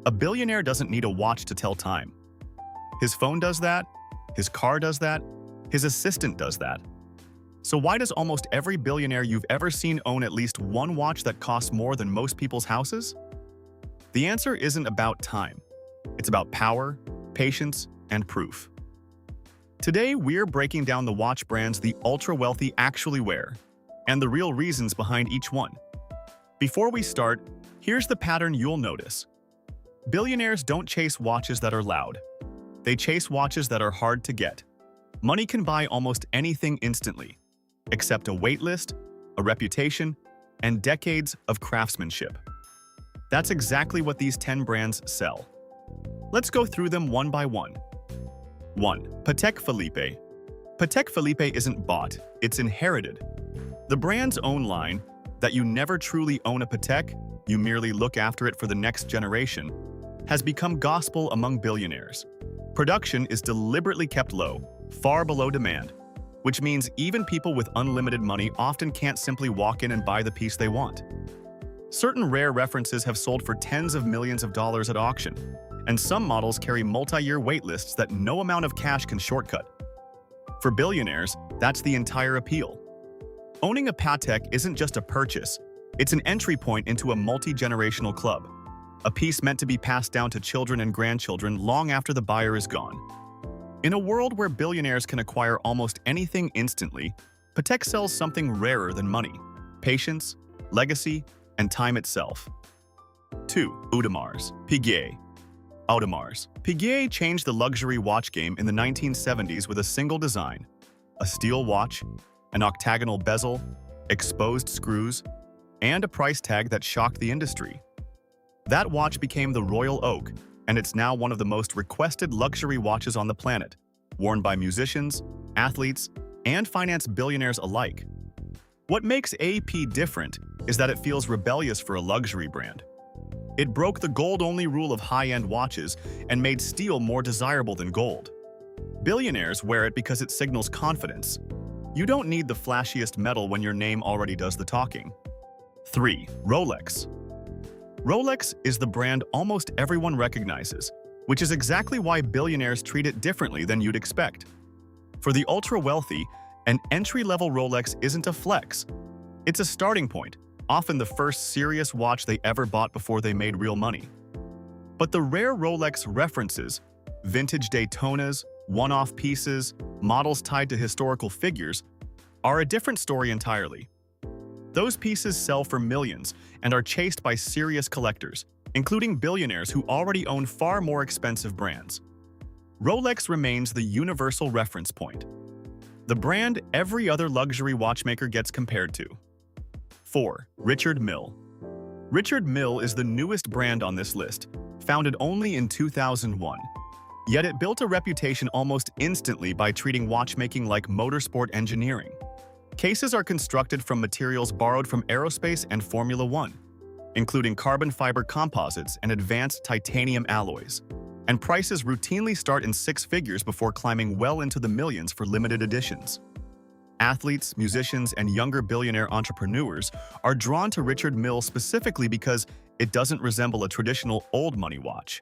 A billionaire doesn't need a watch to tell time. His phone does that, his car does that, his assistant does that. So why does almost every billionaire you've ever seen own at least one watch that costs more than most people's houses? The answer isn't about time. It's about power, patience, and proof. Today, we're breaking down the watch brands the ultra-wealthy actually wear, and the real reasons behind each one. Before we start, here's the pattern you'll notice. Billionaires don't chase watches that are loud. They chase watches that are hard to get. Money can buy almost anything instantly, except a waitlist, a reputation, and decades of craftsmanship. That's exactly what these 10 brands sell. Let's go through them one by one. 1. Patek Philippe. Patek Philippe isn't bought, it's inherited. The brand's own line, that you never truly own a Patek, you merely look after it for the next generation, has become gospel among billionaires. Production is deliberately kept low, far below demand, which means even people with unlimited money often can't simply walk in and buy the piece they want. Certain rare references have sold for tens of millions of dollars at auction, and some models carry multi-year waitlists that no amount of cash can shortcut. For billionaires, that's the entire appeal. Owning a Patek isn't just a purchase, it's an entry point into a multi-generational club, a piece meant to be passed down to children and grandchildren long after the buyer is gone. In a world where billionaires can acquire almost anything instantly, Patek sells something rarer than money: patience, legacy, and time itself. 2. Audemars Piguet. Audemars Piguet changed the luxury watch game in the 1970s with a single design: a steel watch, an octagonal bezel, exposed screws, and a price tag that shocked the industry. That watch became the Royal Oak, and it's now one of the most requested luxury watches on the planet, worn by musicians, athletes, and finance billionaires alike. What makes AP different is that it feels rebellious for a luxury brand. It broke the gold-only rule of high-end watches and made steel more desirable than gold. Billionaires wear it because it signals confidence. You don't need the flashiest metal when your name already does the talking. 3. Rolex. Rolex is the brand almost everyone recognizes, which is exactly why billionaires treat it differently than you'd expect. For the ultra-wealthy, an entry-level Rolex isn't a flex. It's a starting point, often the first serious watch they ever bought before they made real money. But the rare Rolex references, vintage Daytonas, one-off pieces, models tied to historical figures, are a different story entirely. Those pieces sell for millions and are chased by serious collectors, including billionaires who already own far more expensive brands. Rolex remains the universal reference point, the brand every other luxury watchmaker gets compared to. 4. Mille. Mille is the newest brand on this list, founded only in 2001. Yet it built a reputation almost instantly by treating watchmaking like motorsport engineering. Cases are constructed from materials borrowed from aerospace and Formula One, including carbon fiber composites and advanced titanium alloys. And prices routinely start in six figures before climbing well into the millions for limited editions. Athletes, musicians, and younger billionaire entrepreneurs are drawn to Mille specifically because it doesn't resemble a traditional old money watch.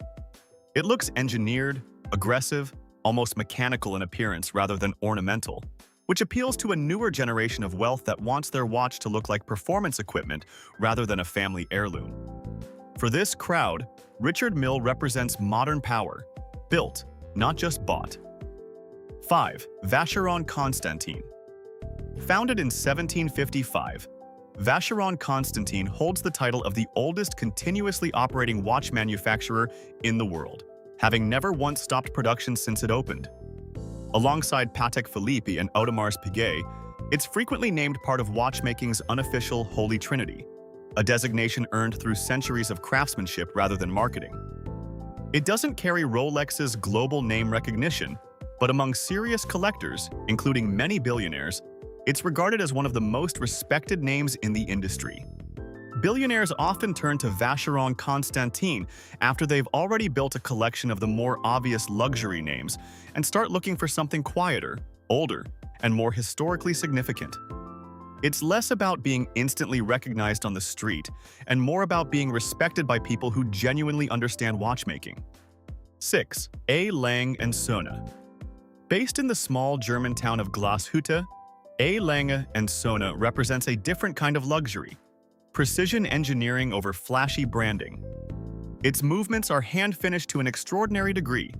It looks engineered, aggressive, almost mechanical in appearance rather than ornamental, which appeals to a newer generation of wealth that wants their watch to look like performance equipment rather than a family heirloom. For this crowd, Mille represents modern power, built, not just bought. 5. Vacheron Constantin. Founded in 1755, Vacheron Constantin holds the title of the oldest continuously operating watch manufacturer in the world, having never once stopped production since it opened. Alongside Patek Philippe and Audemars Piguet, it's frequently named part of watchmaking's unofficial Holy Trinity, a designation earned through centuries of craftsmanship rather than marketing. It doesn't carry Rolex's global name recognition, but among serious collectors, including many billionaires, it's regarded as one of the most respected names in the industry. Billionaires often turn to Vacheron Constantin after they've already built a collection of the more obvious luxury names and start looking for something quieter, older, and more historically significant. It's less about being instantly recognized on the street and more about being respected by people who genuinely understand watchmaking. 6. A. Lange & Söhne. Based in the small German town of Glashütte, A. Lange & Söhne represents a different kind of luxury, precision engineering over flashy branding. Its movements are hand-finished to an extraordinary degree,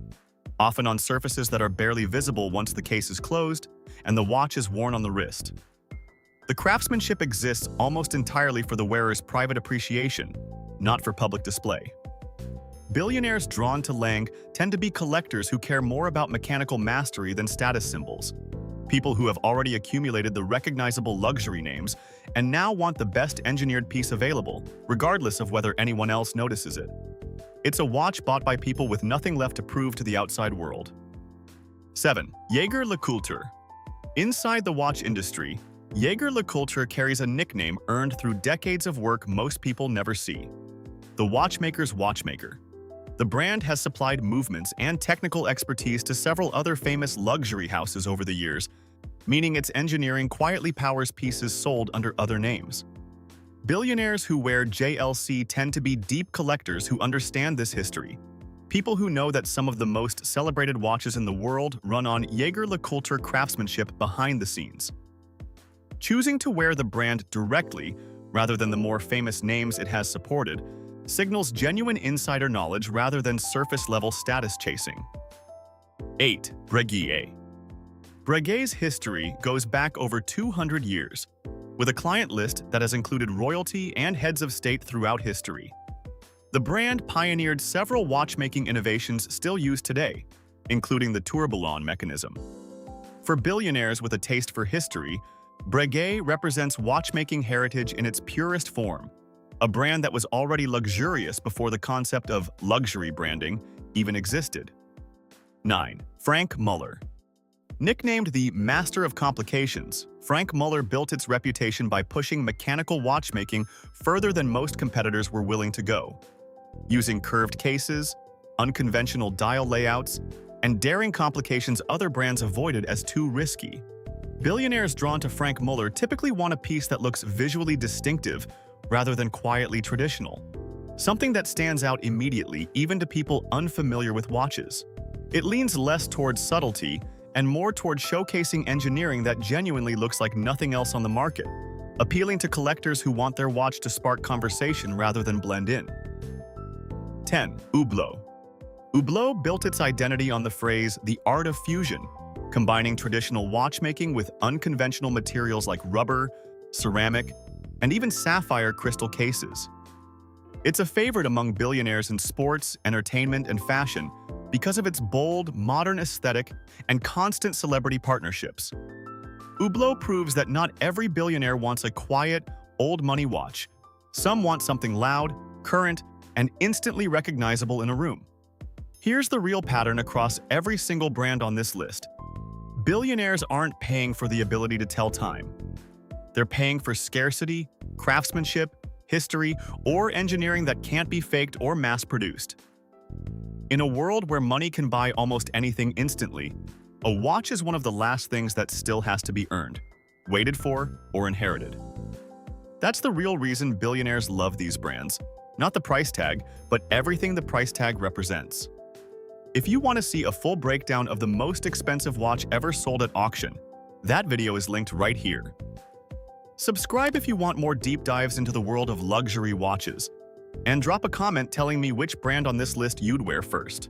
often on surfaces that are barely visible once the case is closed and the watch is worn on the wrist. The craftsmanship exists almost entirely for the wearer's private appreciation, not for public display. Billionaires drawn to Lange tend to be collectors who care more about mechanical mastery than status symbols. People who have already accumulated the recognizable luxury names and now want the best engineered piece available, regardless of whether anyone else notices it. It's a watch bought by people with nothing left to prove to the outside world. 7. Jaeger-LeCoultre. Inside the watch industry, Jaeger-LeCoultre carries a nickname earned through decades of work most people never see: the watchmaker's watchmaker. The brand has supplied movements and technical expertise to several other famous luxury houses over the years, meaning its engineering quietly powers pieces sold under other names. Billionaires who wear JLC tend to be deep collectors who understand this history. People who know that some of the most celebrated watches in the world run on Jaeger-LeCoultre craftsmanship behind the scenes. Choosing to wear the brand directly, rather than the more famous names it has supported, signals genuine insider knowledge rather than surface-level status chasing. 8. Breguet. Breguet's history goes back over 200 years, with a client list that has included royalty and heads of state throughout history. The brand pioneered several watchmaking innovations still used today, including the tourbillon mechanism. For billionaires with a taste for history, Breguet represents watchmaking heritage in its purest form, a brand that was already luxurious before the concept of luxury branding even existed. 9. Frank Muller. Nicknamed the Master of Complications, Frank Muller built its reputation by pushing mechanical watchmaking further than most competitors were willing to go. Using curved cases, unconventional dial layouts, and daring complications other brands avoided as too risky. Billionaires drawn to Frank Muller typically want a piece that looks visually distinctive rather than quietly traditional, something that stands out immediately even to people unfamiliar with watches. It leans less towards subtlety and more towards showcasing engineering that genuinely looks like nothing else on the market, appealing to collectors who want their watch to spark conversation rather than blend in. 10. Hublot. Hublot built its identity on the phrase "the art of fusion," combining traditional watchmaking with unconventional materials like rubber, ceramic, and even sapphire crystal cases. It's a favorite among billionaires in sports, entertainment, and fashion because of its bold, modern aesthetic and constant celebrity partnerships. Hublot proves that not every billionaire wants a quiet, old-money watch. Some want something loud, current, and instantly recognizable in a room. Here's the real pattern across every single brand on this list. Billionaires aren't paying for the ability to tell time. They're paying for scarcity, craftsmanship, history, or engineering that can't be faked or mass-produced. In a world where money can buy almost anything instantly, a watch is one of the last things that still has to be earned, waited for, or inherited. That's the real reason billionaires love these brands, not the price tag, but everything the price tag represents. If you want to see a full breakdown of the most expensive watch ever sold at auction, that video is linked right here. Subscribe if you want more deep dives into the world of luxury watches, and drop a comment telling me which brand on this list you'd wear first.